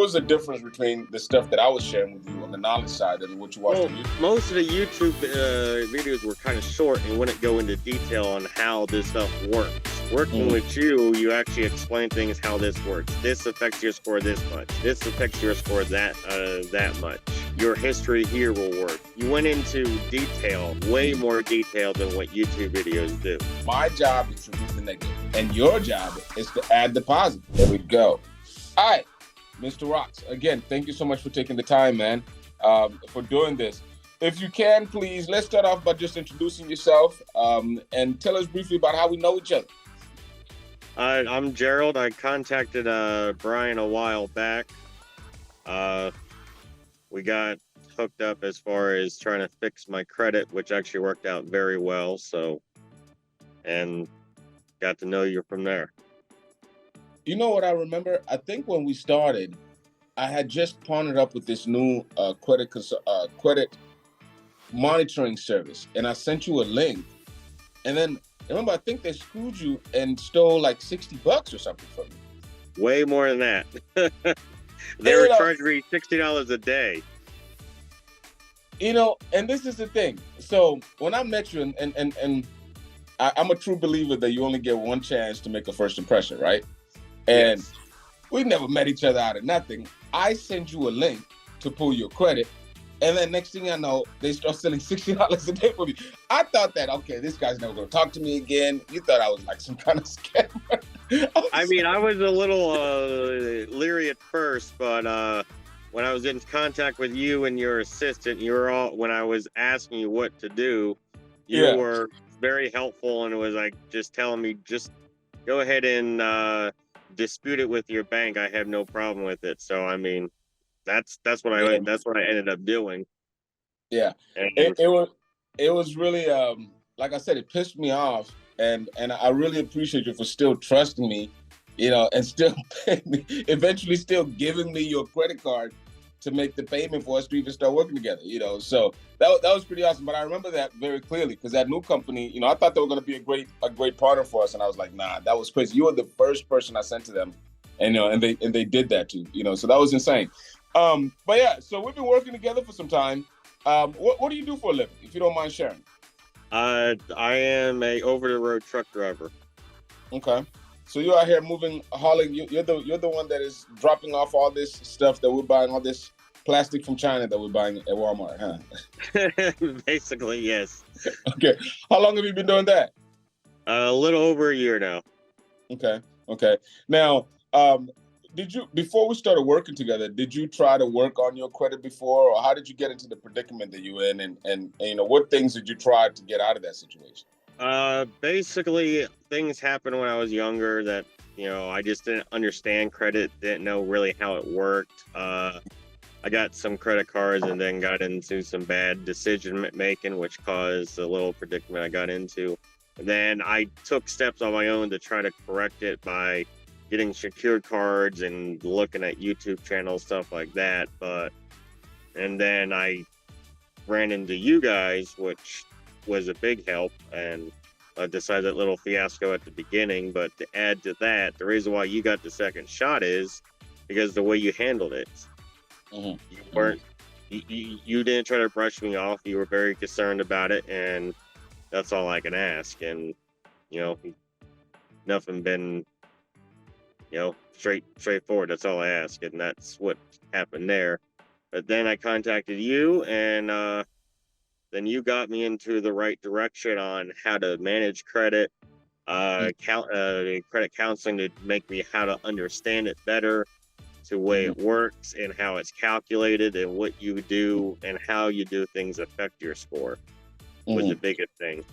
was the difference between the stuff that I was sharing with you on the knowledge side and what you watched on YouTube? Most of the YouTube videos were kind of short and wouldn't go into detail on how this stuff works. Working with you, you actually explain things how this works. This affects your score this much. This affects your score that much. Your history here will work. You went into detail, way more detail than what YouTube videos do. My job is to remove the negative, and your job is to add the positive. There we go. All right, Mr. Rocks, again, thank you so much for taking the time, man, for doing this. If you can, please, let's start off by just introducing yourself and tell us briefly about how we know each other. I'm Gerald. I contacted Brian a while back. We got hooked up as far as trying to fix my credit, which actually worked out very well. And got to know you from there. You know what I remember? I think when we started, I had just partnered up with this new credit monitoring service, and I sent you a link. And then remember, I think they screwed you and stole like $60 or something from you. Way more than that. They were charging me $60 a day. You know, and this is the thing. So when I met you, and I'm a true believer that you only get one chance to make a first impression, right? And yes. We never met each other out of nothing. I send you a link to pull your credit, and then next thing I know, they start selling $60 a day for me. I thought that, okay, this guy's never going to talk to me again. You thought I was like some kind of scammer. I was a little leery at first, but when I was in contact with you and your assistant, when I was asking you what to do, you were very helpful, and it was like just telling me, just go ahead and dispute it with your bank. I have no problem with it. So I mean, that's what I ended up doing. Yeah, it was really like I said, it pissed me off, and I really appreciate you for still trusting me, you know, and still paying me, eventually still giving me your credit card to make the payment for us to even start working together, you know. So that was pretty awesome. But I remember that very clearly, because that new company, you know, I thought they were going to be a great partner for us, and I was like, nah, that was crazy. You were the first person I sent to them, and you know, and they did that too, you know. So that was insane. But yeah, so we've been working together for some time. What do you do for a living, if you don't mind sharing? I am a over-the-road truck driver. Okay. So you're out here hauling. You're the one that is dropping off all this stuff that we're buying, all this plastic from China that we're buying at Walmart, huh? Basically, yes. Okay. How long have you been doing that? A little over a year now. Okay. Now, before we started working together, did you try to work on your credit before, or how did you get into the predicament that you're in, and you know, what things did you try to get out of that situation? Basically, things happened when I was younger that, you know, I just didn't understand credit, didn't know really how it worked. I got some credit cards and then got into some bad decision making, which caused a little predicament I got into. And then I took steps on my own to try to correct it by getting secured cards and looking at YouTube channels, stuff like that. And then I ran into you guys, which was a big help, and I decided that little fiasco at the beginning. But to add to that, the reason why you got the second shot is because the way you handled it. Mm-hmm. You didn't try to brush me off. You were very concerned about it, and that's all I can ask. And you know, nothing been, you know, straightforward. That's all I ask, and that's what happened there. But then I contacted you, and then you got me into the right direction on how to manage credit, credit counseling to make me how to understand it better, to the way it works and how it's calculated and what you do and how you do things affect your score was the biggest thing.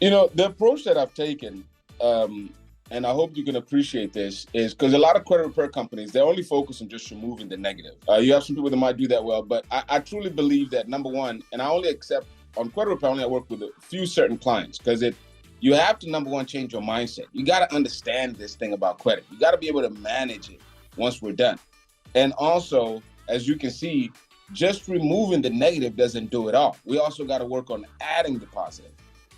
You know, the approach that I've taken, and I hope you can appreciate this, is because a lot of credit repair companies, they only focus on just removing the negative. You have some people that might do that well, but I truly believe that, number one, and I only accept, on credit repair, I work with a few certain clients, because you have to, number one, change your mindset. You got to understand this thing about credit. You got to be able to manage it once we're done. And also, as you can see, just removing the negative doesn't do it all. We also got to work on adding the positive.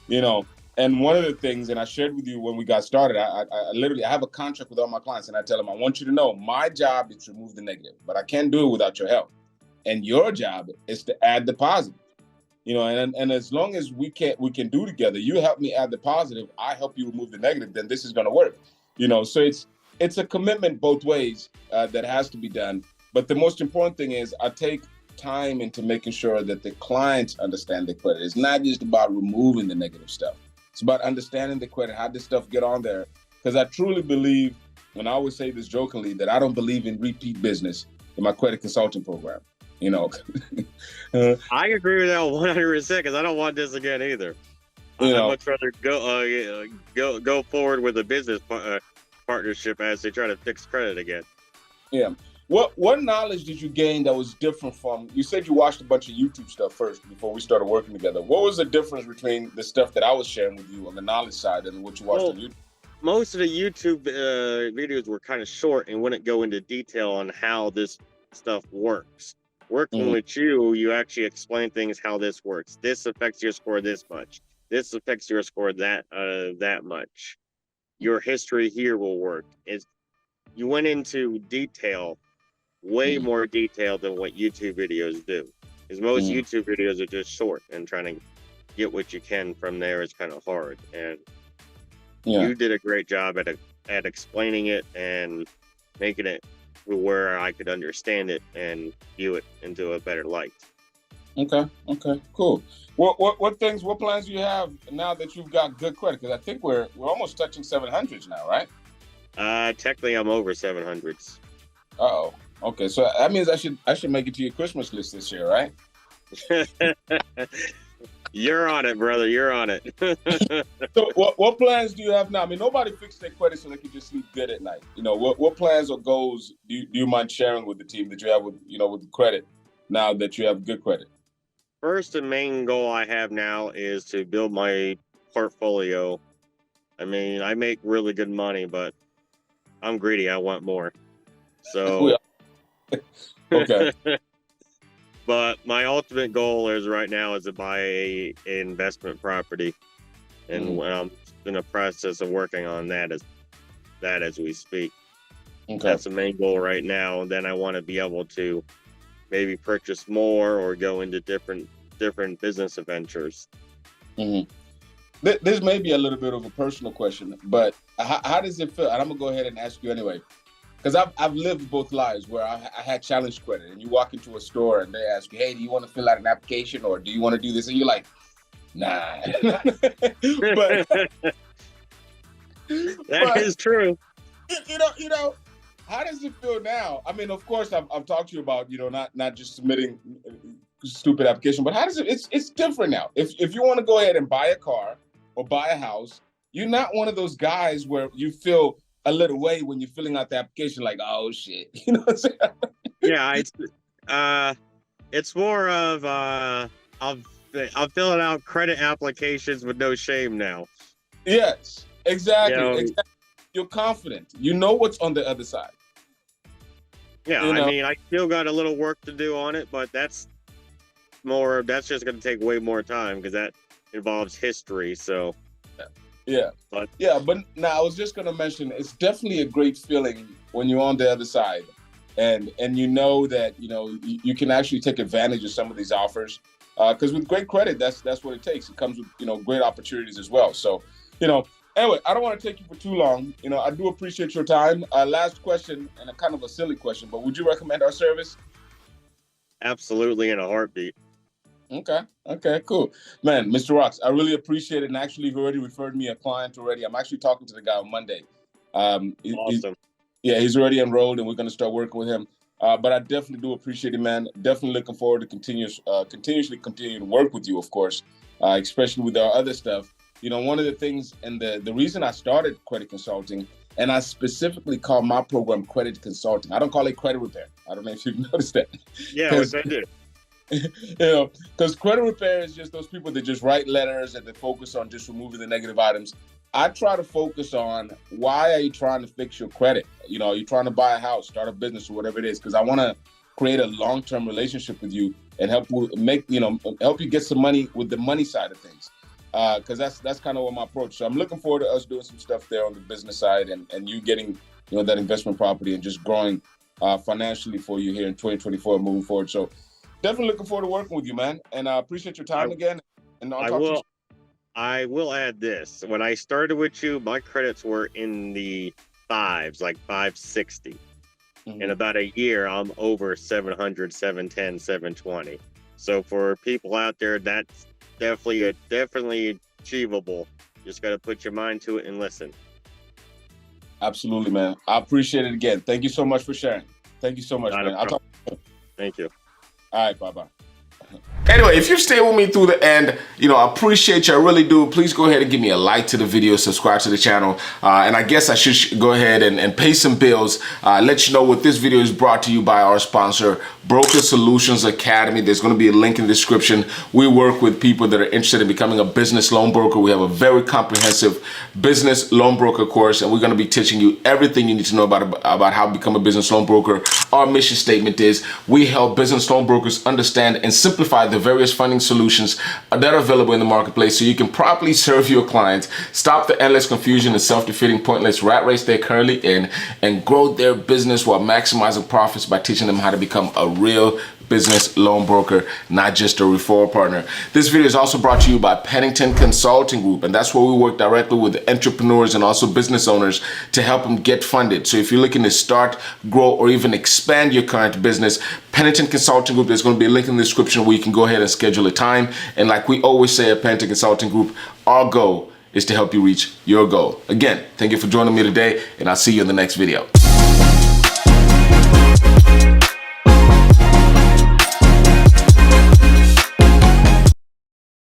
You know, And one of the things, and I shared with you when we got started, I literally, I have a contract with all my clients, and I tell them, I want you to know my job is to remove the negative, but I can't do it without your help. And your job is to add the positive. And as long as we can do together, you help me add the positive, I help you remove the negative, then this is going to work. So it's a commitment both ways that has to be done. But the most important thing is I take time into making sure that the clients understand the credit. It's not just about removing the negative stuff. It's about understanding the credit, how this stuff get on there. Because I truly believe, and I always say this jokingly, that I don't believe in repeat business in my credit consulting program. I agree with that 100% because I don't want this again either. I'd much rather go forward with a business partnership as they try to fix credit again. Yeah. What knowledge did you gain that was different from, you said you watched a bunch of YouTube stuff first before we started working together. What was the difference between the stuff that I was sharing with you on the knowledge side and what you watched on YouTube? Most of the YouTube videos were kind of short and wouldn't go into detail on how this stuff works. Working with you actually explain things, how this works. This affects your score this much. This affects your score that much. Your history here will work. You went into detail, way more detail than what YouTube videos do. Because most YouTube videos are just short, and trying to get what you can from there is kind of hard. And you did a great job at explaining it and making it where I could understand it and view it into a better light. Okay, cool. What plans do you have now that you've got good credit? Because I think we're almost touching 700s now, right? Technically I'm over 700s. Uh-oh. Okay, so that means I should make it to your Christmas list this year, right? You're on it, brother. You're on it. So what plans do you have now? I mean, nobody fixed their credit so they can just sleep good at night. What plans or goals do you mind sharing with the team that you have with the credit now that you have good credit? First and main goal I have now is to build my portfolio. I mean, I make really good money, but I'm greedy. I want more. So, okay. But my ultimate goal right now is to buy a investment property, and I'm in the process of working on that as we speak. Okay. That's the main goal right now. And then I want to be able to maybe purchase more or go into different business adventures. This may be a little bit of a personal question, but how does it feel? And I'm gonna go ahead and ask you anyway. Because I've lived both lives where I had challenge credit, and you walk into a store and they ask you, hey, do you want to fill out an application or do you want to do this? And you're like, nah. That is true. How does it feel now? I mean, of course, I've talked to you about, not just submitting stupid application, but how does it's different now. If you want to go ahead and buy a car or buy a house, you're not one of those guys where you feel a little way when you're filling out the application, like, oh shit, you know what I'm saying? Yeah, it's more of I'm filling out credit applications with no shame now. Yes, exactly. You're confident. You know what's on the other side. Yeah, I mean, I still got a little work to do on it, but that's just going to take way more time because that involves history. So. But now I was just going to mention, it's definitely a great feeling when you're on the other side and you know that, you can actually take advantage of some of these offers because with great credit, that's what it takes. It comes with, great opportunities as well. So, anyway, I don't want to take you for too long. I do appreciate your time. Last question, and a kind of a silly question, but would you recommend our service? Absolutely, in a heartbeat. Okay, cool. Man, Mr. Rocks, I really appreciate it. And actually, you've already referred me a client already. I'm actually talking to the guy on Monday. Awesome. He's already enrolled and we're going to start working with him. But I definitely do appreciate it, man. Definitely looking forward to continuously continue to work with you, of course, especially with our other stuff. One of the things and the reason I started credit consulting, and I specifically call my program credit consulting. I don't call it credit repair. I don't know if you've noticed that. Yeah, which I did. Because credit repair is just those people that just write letters and they focus on just removing the negative items. I try to focus on why are you trying to fix your credit? Are you trying to buy a house, start a business, or whatever it is? Because I want to create a long-term relationship with you and help you get some money with the money side of things. because that's kind of what my approach. So I'm looking forward to us doing some stuff there on the business side, and you getting that investment property and just growing financially for you here in 2024 moving forward. So definitely looking forward to working with you, man. And I appreciate your time again. And I will add this. When I started with you, my credits were in the fives, like 560. In about a year, I'm over 700, 710, 720. So for people out there, that's definitely achievable. Just got to put your mind to it and listen. Absolutely, man. I appreciate it again. Thank you so much for sharing. Thank you so much, man. I'll talk to you. Thank you. All right, bye-bye. Anyway, if you stay with me through the end, I appreciate you. I really do. Please go ahead and give me a like to the video, subscribe to the channel. And I guess I should go ahead and pay some bills. Let you know what this video is brought to you by our sponsor, Broker Solutions Academy. There's going to be a link in the description. We work with people that are interested in becoming a business loan broker. We have a very comprehensive business loan broker course, and we're going to be teaching you everything you need to know about how to become a business loan broker. Our mission statement is we help business loan brokers understand and simplify the various funding solutions that are available in the marketplace so you can properly serve your clients, stop the endless confusion and self-defeating pointless rat race they're currently in, and grow their business while maximizing profits by teaching them how to become a real business loan broker, not just a referral partner. This video is also brought to you by Pennington Consulting Group, and that's where we work directly with entrepreneurs and also business owners to help them get funded. So if you're looking to start, grow, or even expand your current business, Pennington Consulting Group, there's going to be a link in the description where you can go ahead and schedule a time. And like we always say at Pennington Consulting Group, our goal is to help you reach your goal. Again, thank you for joining me today, and I'll see you in the next video.